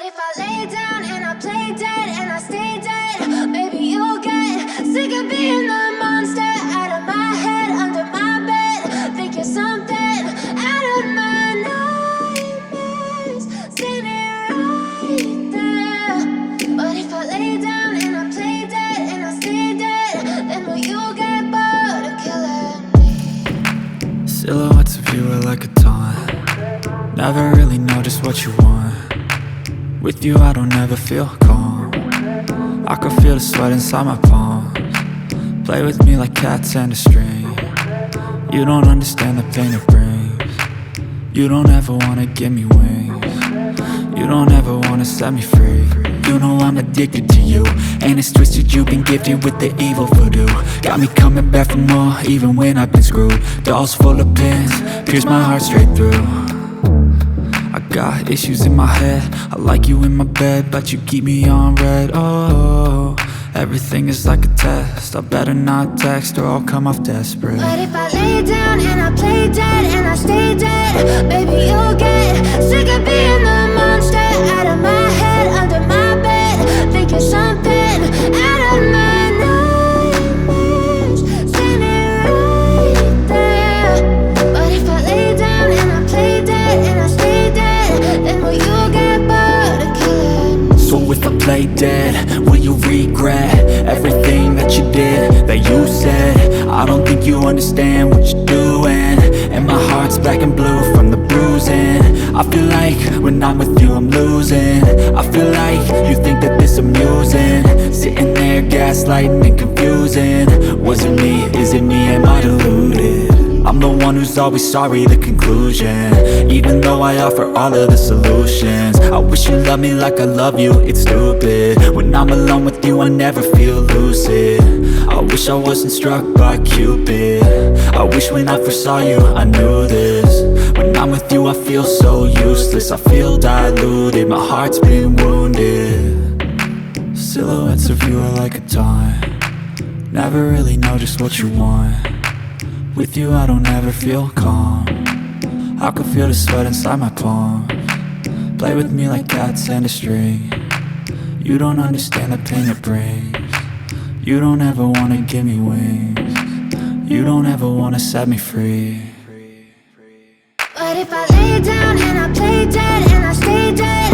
if I lay down and I play dead and I stay dead, maybe you'll get sick of being the monster out of my head, under my bed. Think you're something out of my nightmares, standing right there. But if I lay down and I play dead and I stay dead, then will you get bored of killing me? Silhouettes of you are like a taunt. Never really know just what you want. With you I don't ever feel calm. I can feel the sweat inside my palms. Play with me like cats and a string. You don't understand the pain it brings. You don't ever wanna give me wings. You don't ever wanna set me free. You know I'm addicted to you, and it's twisted, you've been gifted with the evil voodoo. Got me coming back for more, even when I've been screwed. Dolls full of pins, pierce my heart straight through. I got issues in my head, I like you in my bed, but you keep me on red. Oh, everything is like a test, I better not text or I'll come off desperate. But if I lay down and I play dead and I stay dead, baby you'll get sick of being the monster out of my head, under my bed. Think you're something out of my nightmares, standing right there. But if I lay down and I play dead and I stay dead, then will you get bored of killing me? So if I play dead, will you regret everything that you did, that you said? I don't think you understand what you're doing, and my heart's black and blue from the bruising. I feel like when I'm with you I'm losing. I feel like you think that this amusing, sitting there gaslighting and confusing. Was it me? Is it me? Am I deluded? I'm the one who's always sorry, the conclusion. Even though I offer all of the solutions, I wish you loved me like I love you, it's stupid. When I'm alone with you I never feel lucid. I wish I wasn't struck by Cupid. I wish when I first saw you I knew this. When I'm with you I feel so useless, I feel diluted, my heart's been wounded. Silhouettes of you are like a taunt. Never really know just what you want. With you I don't ever feel calm. I can feel the sweat inside my palms. Play with me like cats and a string. You don't understand the pain it brings. You don't ever wanna give me wings. You don't ever wanna set me free. But if I lay down and I play dead and I stay dead,